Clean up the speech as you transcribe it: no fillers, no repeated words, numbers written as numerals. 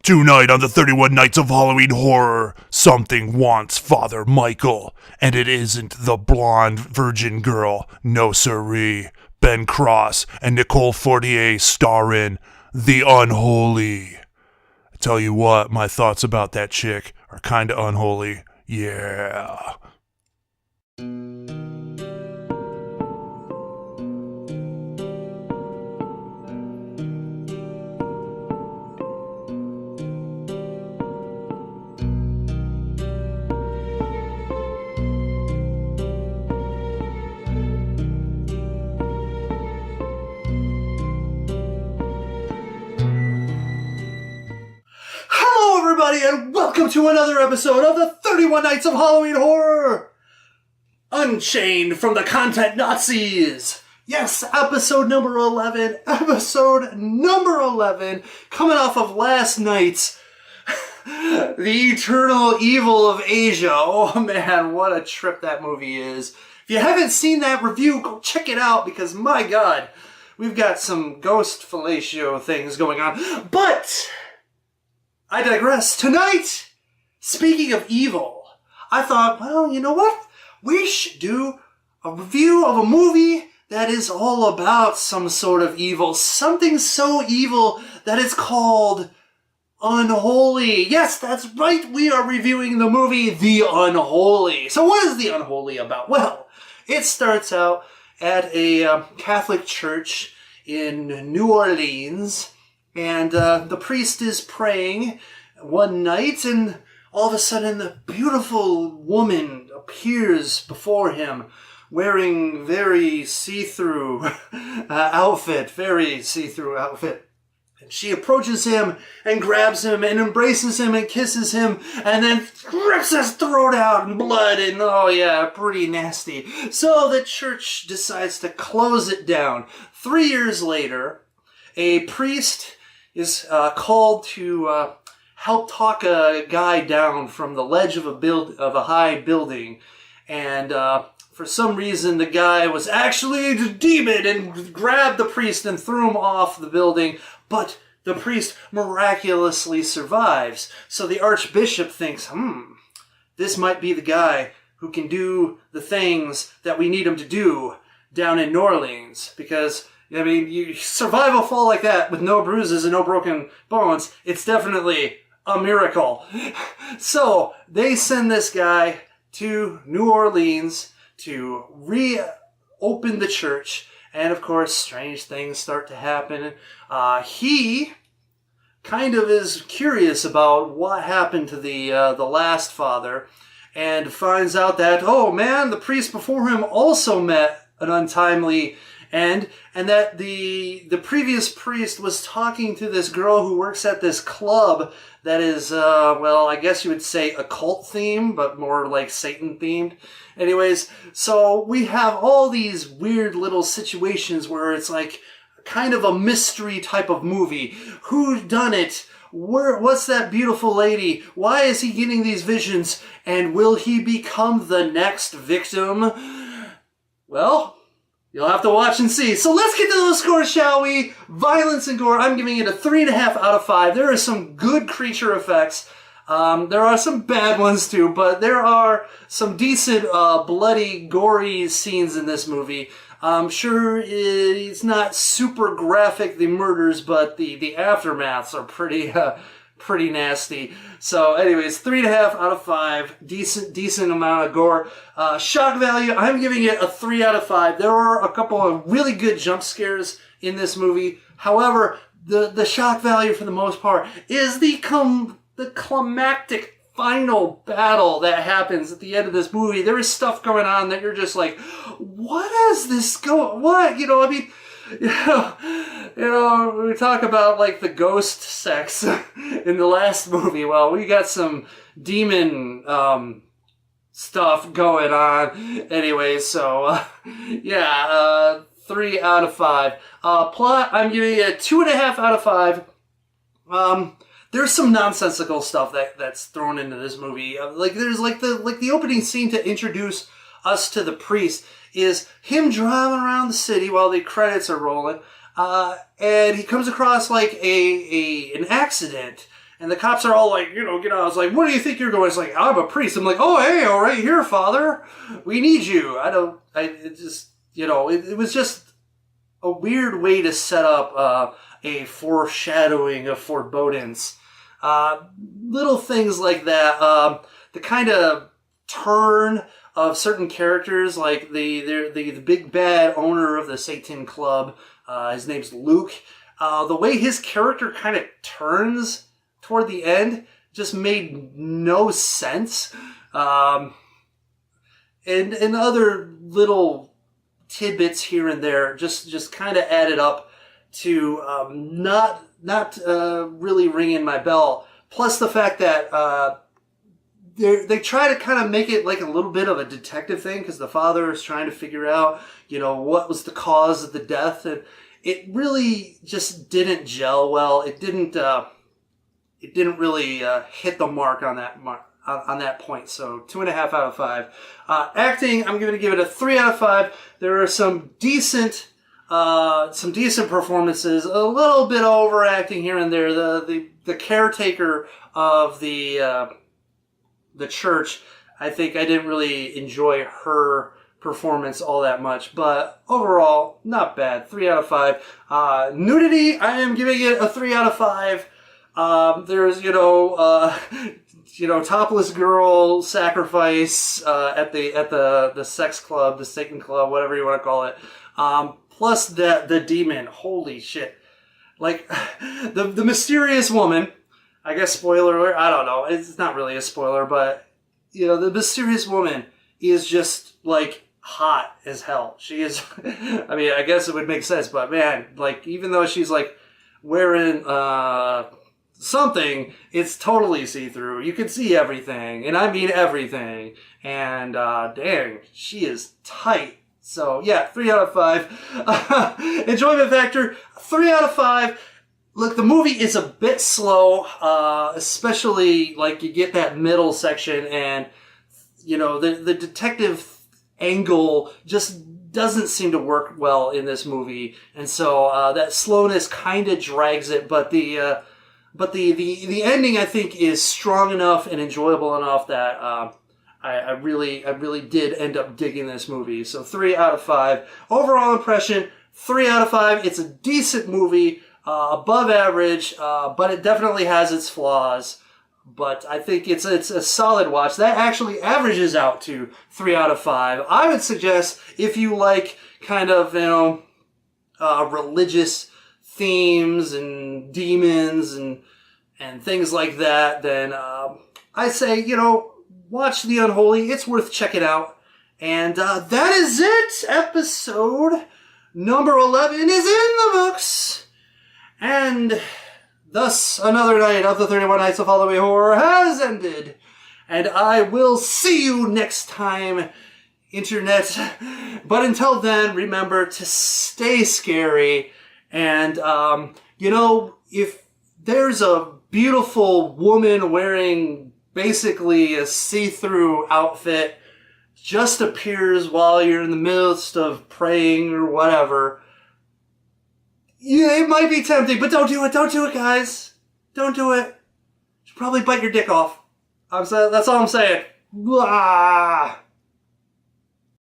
Tonight on the 31 Nights of Halloween Horror, something wants Father Michael, and it isn't the blonde virgin girl, no siree. Ben Cross and Nicole Fortier star in The Unholy. I tell you what, my thoughts about that chick are kinda unholy. Yeah. Hello everybody and welcome to another episode of the 31 Nights of Halloween Horror! Unchained from the Content Nazis! Yes, episode number 11. Episode number 11, coming off of last night's The Eternal Evil of Asia. Oh man, what a trip that movie is. If you haven't seen that review, go check it out because my god, we've got some ghost fellatio things going on. But I digress. Tonight, speaking of evil, I thought, well, you know what? We should do a review of a movie that is all about some sort of evil. Something so evil that it's called Unholy. Yes, that's right. We are reviewing the movie The Unholy. So what is The Unholy about? Well, it starts out at a Catholic church in New Orleans. And the priest is praying one night, and all of a sudden the beautiful woman appears before him, wearing very see-through outfit. And she approaches him and grabs him and embraces him and kisses him and then rips his throat out and blood and oh yeah, pretty nasty. So the church decides to close it down. 3 years later, a priest is called to help talk a guy down from the ledge of a high building, and for some reason the guy was actually a demon and grabbed the priest and threw him off the building, but the priest miraculously survives. So the archbishop thinks, this might be the guy who can do the things that we need him to do down in New Orleans, because I mean, you survive a fall like that with no bruises and no broken bones, it's definitely a miracle. So they send this guy to New Orleans to reopen the church, and of course, strange things start to happen. He kind of is curious about what happened to the last father, and finds out that, oh man, the priest before him also met an untimely end, and that the previous priest was talking to this girl who works at this club that is, well, I guess you would say occult themed, but more like Satan themed. Anyways, so we have all these weird little situations where it's like kind of a mystery type of movie. Who done it? What's that beautiful lady? Why is he getting these visions? And will he become the next victim? Well, you'll have to watch and see. So let's get to those scores, shall we? Violence and gore, I'm giving it a 3.5 out of 5. There are some good creature effects. There are some bad ones too, but there are some decent, bloody, gory scenes in this movie. I'm sure it's not super graphic, the murders, but the aftermaths are pretty nasty. So anyways, 3.5 out of 5. Decent amount of gore. Shock value, I'm giving it a 3 out of 5. There are a couple of really good jump scares in this movie. However, the shock value for the most part is the climactic final battle that happens at the end of this movie. There is stuff going on that you're just like, what is this what? You know, I mean, you know, we talk about like the ghost sex in the last movie. Well, we got some demon stuff going on. Anyway, so yeah, 3 out of 5. Plot, I'm giving it a 2.5 out of 5. There's some nonsensical stuff that's thrown into this movie. Like there's the opening scene to introduce us to the priest is him driving around the city while the credits are rolling, and he comes across like an accident, And the cops are all like, you know, get out. I was like, where do you think you're going? It's like, I'm a priest. I'm like, oh, hey, all right, here, Father. We need you. It was just a weird way to set up a foreshadowing of forebodings. Little things like that. The kind of turn of certain characters, like the big bad owner of the Satan Club. His name's Luke. The way his character kind of turns toward the end just made no sense. And other little tidbits here and there just kind of added up to not really ringing my bell. Plus the fact that they try to kind of make it like a little bit of a detective thing, because the father is trying to figure out, you know, what was the cause of the death, and it really just didn't gel well. It didn't really hit the mark on that point. So 2.5 out of 5. Acting, I'm going to give it a 3 out of 5. There are some decent performances, a little bit of overacting here and there. The caretaker of the church, I think I didn't really enjoy her performance all that much, but overall, not bad. 3 out of 5. Nudity, I am giving it a 3 out of 5. There's, topless girl sacrifice at the sex club, the Satan Club, whatever you want to call it. Plus the demon. Holy shit! Like the mysterious woman. I guess spoiler alert. I don't know. It's not really a spoiler, but the mysterious woman is just like hot as hell. She is. I mean, I guess it would make sense, but man, like even though she's like wearing something, it's totally see-through. You can see everything, and I mean everything. And dang, she is tight. So yeah, 3 out of 5. Enjoyment factor, 3 out of 5. Look, the movie is a bit slow, especially like you get that middle section, and the detective angle just doesn't seem to work well in this movie, and so that slowness kind of drags it. But the ending, I think, is strong enough and enjoyable enough that I really did end up digging this movie. So 3 out of 5. Overall impression, 3 out of 5. It's a decent movie, above average, but it definitely has its flaws. But I think it's a solid watch. That actually averages out to 3 out of 5. I would suggest if you like kind of, religious themes and demons and things like that, then I say, watch The Unholy. It's worth checking out. And that is it. Episode number 11 is in the books. And thus, another night of the 31 Nights of Halloween Horror has ended. And I will see you next time, Internet. But until then, remember to stay scary. And, if there's a beautiful woman wearing basically a see-through outfit just appears while you're in the midst of praying or whatever, yeah, it might be tempting, but don't do it. Don't do it, guys. Don't do it. You should probably bite your dick off. That's all I'm saying. Blah.